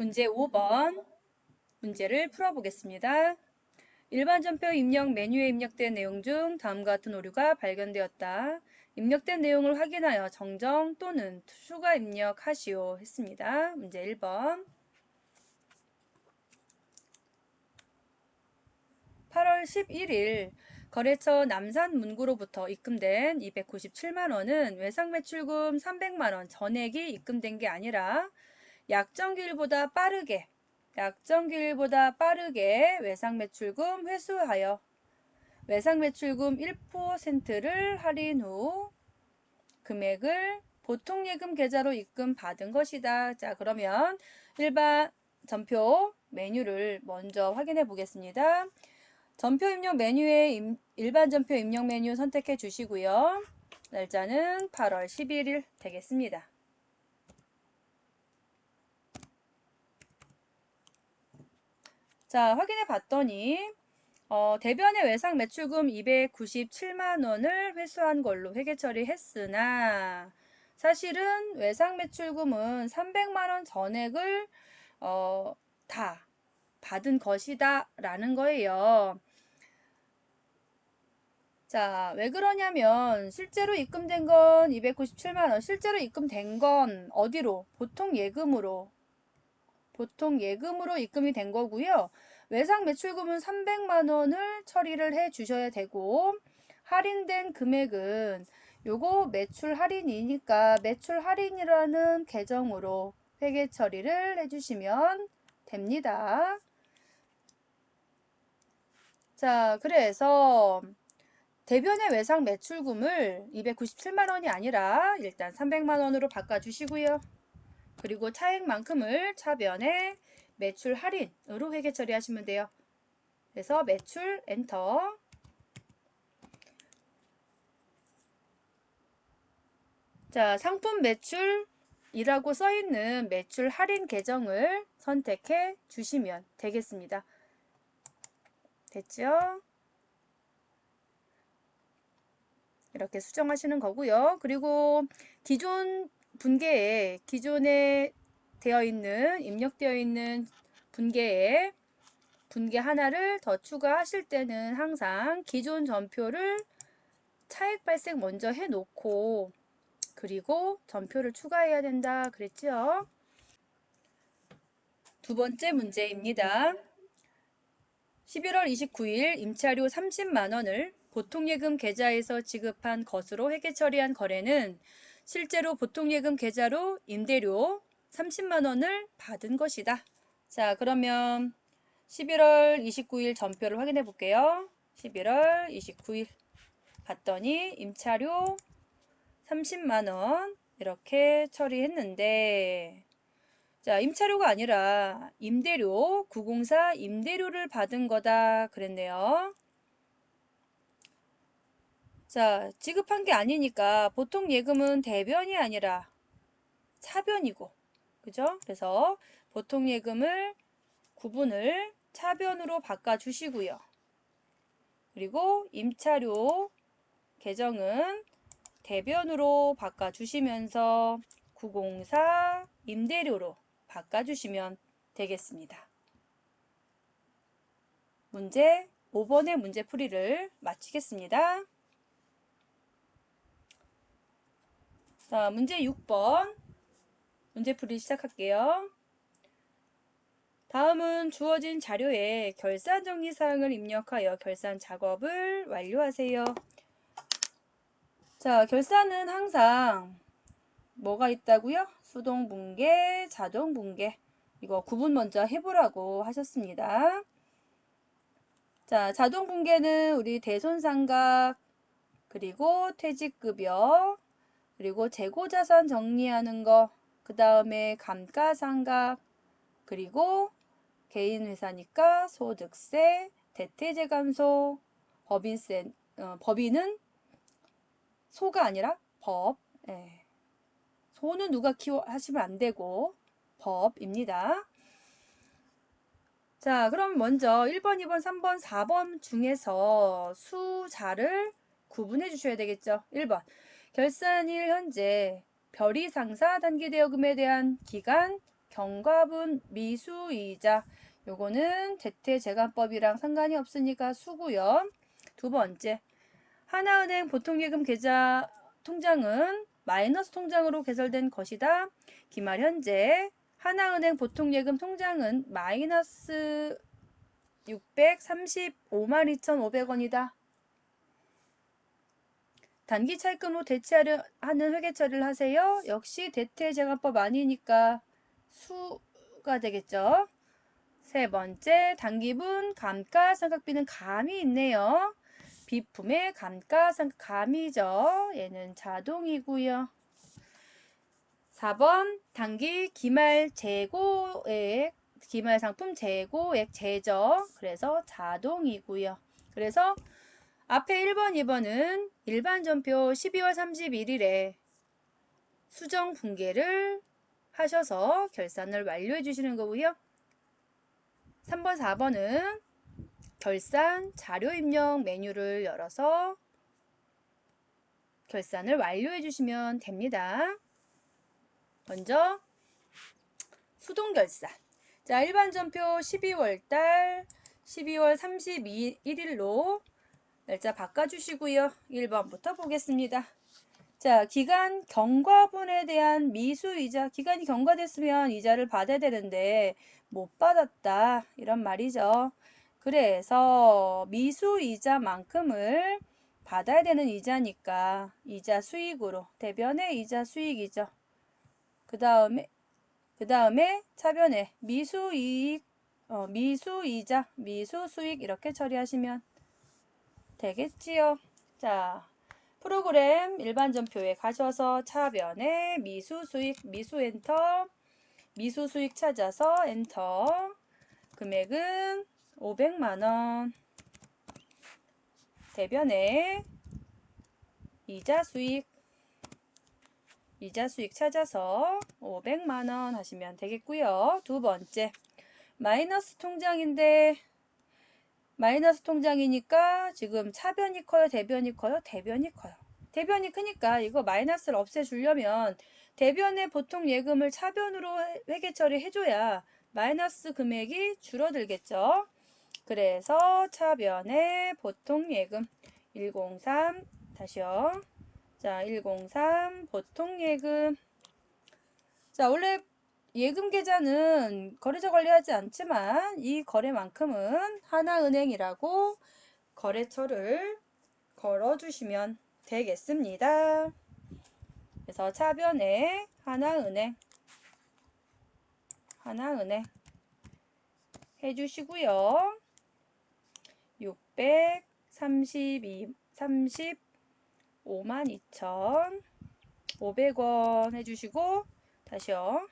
문제 5번 문제를 풀어보겠습니다. 일반 전표 입력 메뉴에 입력된 내용 중 다음과 같은 오류가 발견되었다. 입력된 내용을 확인하여 정정 또는 추가 입력하시오 했습니다. 문제 1번. 8월 11일 거래처 남산문구로부터 입금된 297만원은 외상매출금 300만원 전액이 입금된 게 아니라 약정기일보다 빠르게 외상매출금 회수하여 외상매출금 1%를 할인 후 금액을 보통예금 계좌로 입금 받은 것이다. 자, 그러면 일반 전표 메뉴를 먼저 확인해 보겠습니다. 전표 입력 메뉴에 일반 전표 입력 메뉴 선택해 주시고요. 날짜는 8월 11일 되겠습니다. 자, 확인해 봤더니 대변의 외상 매출금 297만원을 회수한 걸로 회계 처리했으나 사실은 외상 매출금은 300만원 전액을 다 받은 것이다 라는 거예요. 자, 왜 그러냐면 실제로 입금된 건 297만원, 실제로 입금된 건 어디로? 보통 예금으로 입금이 된 거고요. 외상 매출금은 300만원을 처리를 해 주셔야 되고 할인된 금액은 요거 매출 할인이니까 매출 할인이라는 계정으로 회계 처리를 해 주시면 됩니다. 자, 그래서 대변의 외상 매출금을 297만원이 아니라 일단 300만원으로 바꿔주시고요. 그리고 차액만큼을 차변에 매출 할인으로 회계 처리하시면 돼요. 그래서 매출 엔터. 자, 상품 매출이라고 써있는 매출 할인 계정을 선택해 주시면 되겠습니다. 됐죠? 이렇게 수정하시는 거고요. 그리고 기존에 되어 있는 입력되어 있는 분계에 분계 하나를 더 추가하실 때는 항상 기존 전표를 차액 발생 먼저 해 놓고 그리고 전표를 추가해야 된다 그랬죠? 두 번째 문제입니다. 11월 29일 임차료 30만원을 보통예금 계좌에서 지급한 것으로 회계 처리한 거래는 실제로 보통예금 계좌로 임대료 30만원을 받은 것이다. 자, 그러면 11월 29일 전표를 확인해 볼게요. 11월 29일 봤더니 임차료 30만원 이렇게 처리했는데 자, 임차료가 아니라 임대료 904 임대료를 받은 거다 그랬네요. 자, 지급한 게 아니니까 보통 예금은 대변이 아니라 차변이고 그죠? 그래서 보통 예금을 구분을 차변으로 바꿔 주시고요. 그리고 임차료 계정은 대변으로 바꿔주시면서 904 임대료로 바꿔주시면 되겠습니다. 문제 5번의 문제풀이를 마치겠습니다. 자, 문제 6번 문제풀이 시작할게요. 다음은 주어진 자료에 결산 정리 사항을 입력하여 결산 작업을 완료하세요. 자, 결산은 항상 뭐가 있다고요? 수동 분계, 자동 분계. 이거 구분 먼저 해보라고 하셨습니다. 자, 자동 분계는 우리 대손상각, 그리고 퇴직급여, 그리고 재고자산 정리하는 거, 그 다음에 감가상각, 그리고 개인회사니까 소득세, 대퇴재 감소, 법인세, 법인은 소가 아니라 법. 예. 소는 누가 하시면 안 되고 법입니다. 자, 그럼 먼저 1번, 2번, 3번, 4번 중에서 수자를 구분해 주셔야 되겠죠. 1번 결산일 현재 별이 상사 단기 대여금에 대한 기간 경과분 미수이자. 요거는 대퇴제간법이랑 상관이 없으니까 수고요. 두 번째, 하나은행 보통예금 계좌 통장은 마이너스 통장으로 개설된 것이다. 기말 현재 하나은행 보통예금 통장은 마이너스 635만 2,500원이다. 단기 차입금으로 대체하려 하는 회계 처리를 하세요. 역시 대퇴제간법 아니니까 수가 되겠죠. 세 번째, 단기분 감가상각비는 감이 있네요. 비품의 감가상각감이죠. 얘는 자동이고요. 4번, 단기 기말 재고액, 기말 상품 재고액 제저. 그래서 자동이고요. 그래서 앞에 1번, 2번은 일반 전표 12월 31일에 수정 분계를 하셔서 결산을 완료해 주시는 거고요. 3번, 4번은 결산 자료 입력 메뉴를 열어서 결산을 완료해 주시면 됩니다. 먼저 수동 결산. 자, 일반 전표 12월 31일로 날짜 바꿔주시고요. 1번부터 보겠습니다. 자, 기간 경과분에 대한 미수이자. 기간이 경과됐으면 이자를 받아야 되는데 못 받았다. 이런 말이죠. 그래서 미수이자만큼을 받아야 되는 이자니까 이자 수익으로 대변의 이자 수익이죠. 그 다음에 차변에 미수이익, 미수이자, 미수수익 이렇게 처리하시면 되겠지요. 자, 프로그램 일반 전표에 가셔서 차변에 미수수익, 미수엔터, 미수수익 찾아서 엔터. 금액은 500만원. 대변에 이자 수익 찾아서 500만원 하시면 되겠고요. 두 번째, 마이너스 통장인데 마이너스 통장이니까 지금 차변이 커요, 대변이 커요? 대변이 커요. 대변이 크니까 이거 마이너스를 없애주려면 대변의 보통 예금을 차변으로 회계 처리해줘야 마이너스 금액이 줄어들겠죠. 그래서 차변의 보통 예금 103 다시요. 자, 103 보통 예금. 자, 원래 예금 계좌는 거래처 관리하지 않지만 이 거래만큼은 하나은행이라고 거래처를 걸어주시면 되겠습니다. 그래서 차변에 하나은행 해주시고요. 35만 2,500원 해주시고 다시요.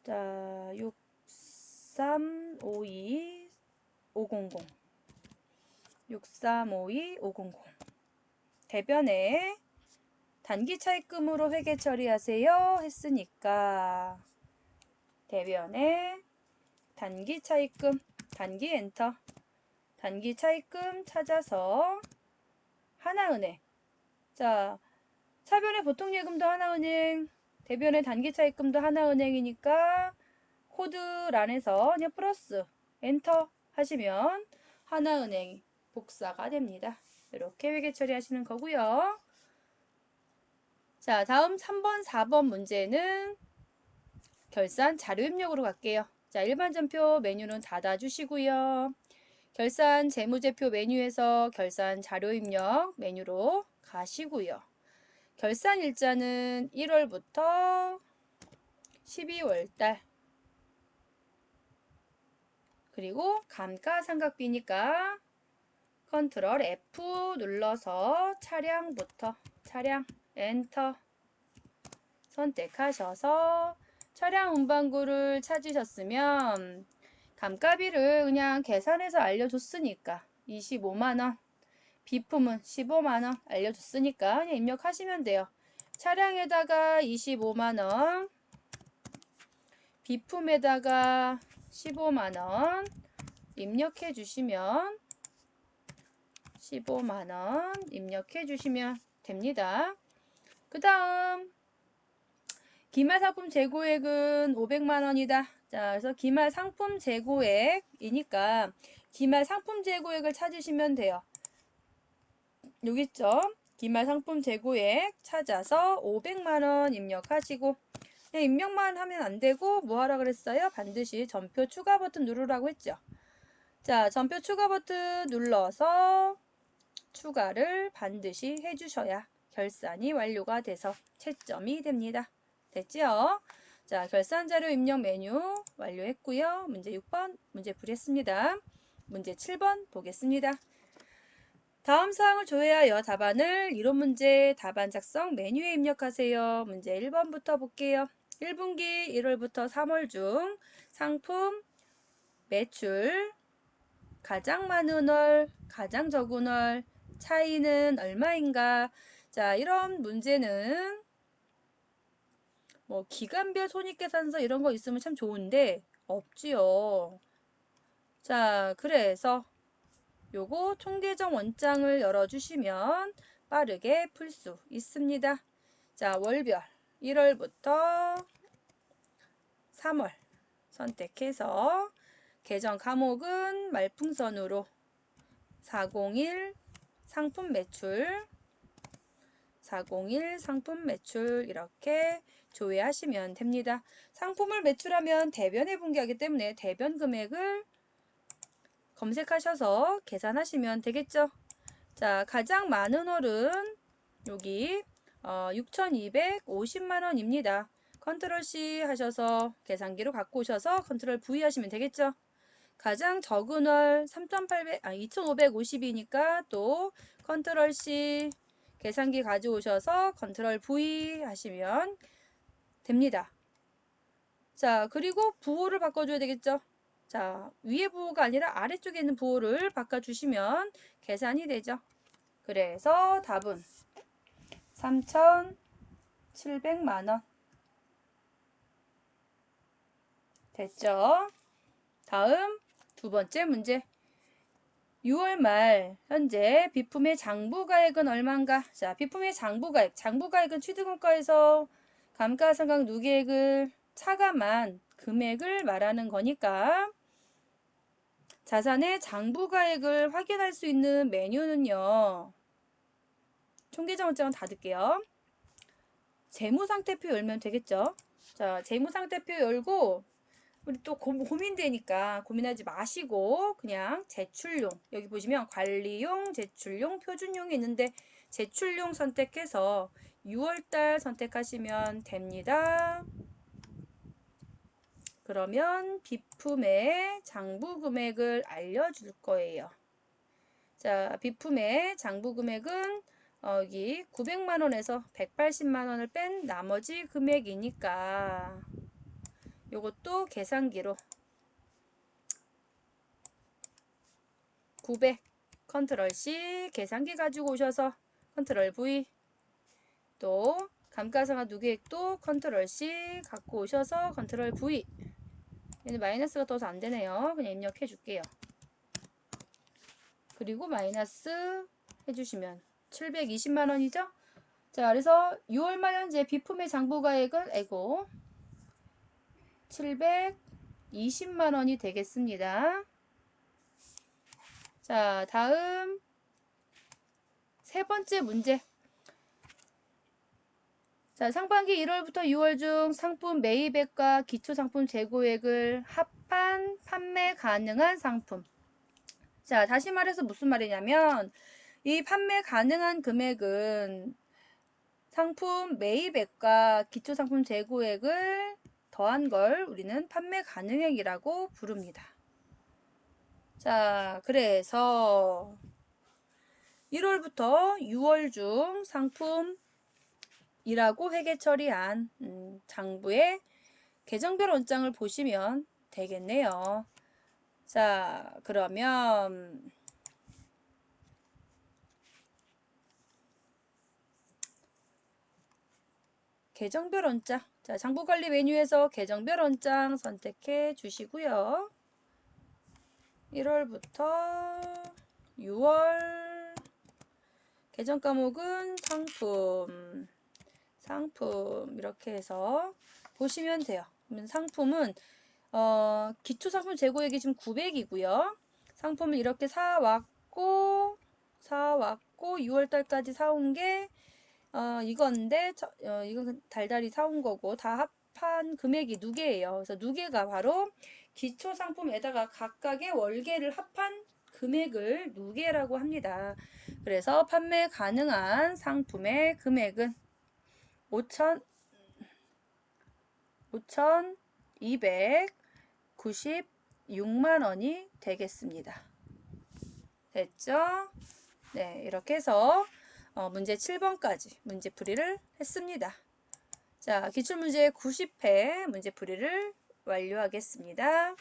자, 6352500 대변에 단기 차입금으로 회계 처리하세요 했으니까 대변에 단기 차입금, 단기 엔터, 단기 차입금 찾아서 하나은행. 자, 차변의 보통예금도 하나은행, 대변의 단기 차입금도 하나은행이니까 코드란에서 그냥 플러스 엔터 하시면 하나은행이 복사가 됩니다. 이렇게 회계 처리하시는 거고요. 자, 다음 3번, 4번 문제는 결산 자료 입력으로 갈게요. 자, 일반 전표 메뉴는 닫아주시고요. 결산 재무제표 메뉴에서 결산 자료 입력 메뉴로 가시고요. 결산 일자는 1월부터 12월 달. 그리고 감가상각비니까 컨트롤 F 눌러서 차량부터 차량 엔터 선택하셔서 차량 운반구를 찾으셨으면 감가비를 그냥 계산해서 알려줬으니까 25만원, 비품은 15만원 알려줬으니까 그냥 입력하시면 돼요. 차량에다가 25만원, 비품에다가 15만원 입력해 주시면 15만원 입력해 주시면 됩니다. 그 다음 기말 상품 재고액은 500만 원이다. 자, 그래서 기말 상품 재고액이니까 기말 상품 재고액을 찾으시면 돼요. 여기 있죠? 기말 상품 재고액 찾아서 500만 원 입력하시고, 그냥 입력만 하면 안 되고 뭐 하라 그랬어요? 반드시 전표 추가 버튼 누르라고 했죠. 자, 전표 추가 버튼 눌러서 추가를 반드시 해주셔야 결산이 완료가 돼서 채점이 됩니다. 됐죠? 자, 결산 자료 입력 메뉴 완료했고요. 문제 6번 문제 풀이했습니다. 문제 7번 보겠습니다. 다음 사항을 조회하여 답안을 이론 문제 답안 작성 메뉴에 입력하세요. 문제 1번부터 볼게요. 1분기 1월부터 3월 중 상품 매출 가장 많은 월, 가장 적은 월 차이는 얼마인가? 자, 이런 문제는 뭐 기간별 손익계산서 이런 거 있으면 참 좋은데 없지요. 자, 그래서 요거 통계정 원장을 열어주시면 빠르게 풀 수 있습니다. 자, 월별 1월부터 3월 선택해서 계정 과목은 말풍선으로 401 상품 매출 401 상품 매출 이렇게 조회하시면 됩니다. 상품을 매출하면 대변에 분기하기 때문에 대변 금액을 검색하셔서 계산하시면 되겠죠. 자, 가장 많은 월은 여기 6,250만 원입니다. 컨트롤 C 하셔서 계산기로 갖고 오셔서 컨트롤 V 하시면 되겠죠. 가장 적은 월 2,550이니까 또 컨트롤 C 계산기 가져오셔서 컨트롤 V 하시면 됩니다. 자, 그리고 부호를 바꿔줘야 되겠죠. 자, 위에 부호가 아니라 아래쪽에 있는 부호를 바꿔주시면 계산이 되죠. 그래서 답은 3,700만 원. 됐죠? 다음 두 번째 문제. 6월 말 현재 비품의 장부가액은 얼마인가? 자, 비품의 장부가액. 장부가액은 취득원가에서 감가상각 누계액을 차감한 금액을 말하는 거니까 자산의 장부가액을 확인할 수 있는 메뉴는요. 총계정원장은 닫을게요. 재무상태표 열면 되겠죠? 자, 재무상태표 열고 우리 또 고민되니까 고민하지 마시고 그냥 제출용 여기 보시면 관리용, 제출용, 표준용이 있는데 제출용 선택해서 6월달 선택하시면 됩니다. 그러면 비품의 장부 금액을 알려줄 거예요. 자, 비품의 장부 금액은 여기 900만 원에서 180만 원을 뺀 나머지 금액이니까 요것도 계산기로 900 컨트롤 C 계산기 가지고 오셔서 컨트롤 V 또 감가상각 누계액도 컨트롤 C 갖고 오셔서 컨트롤 V 얘는 마이너스가 더서 안 되네요. 그냥 입력해 줄게요. 그리고 마이너스 해주시면 720만 원이죠. 자, 그래서 6월 말 현재 비품의 장부가액은 720만 원이 되겠습니다. 자, 다음 세 번째 문제. 자, 상반기 1월부터 6월 중 상품 매입액과 기초상품 재고액을 합한 판매 가능한 상품. 자, 다시 말해서 무슨 말이냐면 이 판매 가능한 금액은 상품 매입액과 기초상품 재고액을 더한 걸 우리는 판매 가능액이라고 부릅니다. 자, 그래서 1월부터 6월 중 상품이라고 회계 처리한 장부의 계정별 원장을 보시면 되겠네요. 자, 그러면 계정별 원장. 자, 장부관리 메뉴에서 계정별 원장 선택해 주시고요. 1월부터 6월 계정 과목은 상품 상품 이렇게 해서 보시면 돼요. 그러면 상품은 기초상품 재고액이 지금 900이고요. 상품을 이렇게 사왔고 6월달까지 사온 게 이건데 이건 달달이 사온 거고 다 합한 금액이 누계예요. 그래서 누계가 바로 기초상품에다가 각각의 월계를 합한 금액을 누계라고 합니다. 그래서 판매 가능한 상품의 금액은 5,296만 원이 되겠습니다. 됐죠? 네, 이렇게 해서 문제 7번까지 문제풀이를 했습니다. 자, 기출문제 90회 문제풀이를 완료하겠습니다.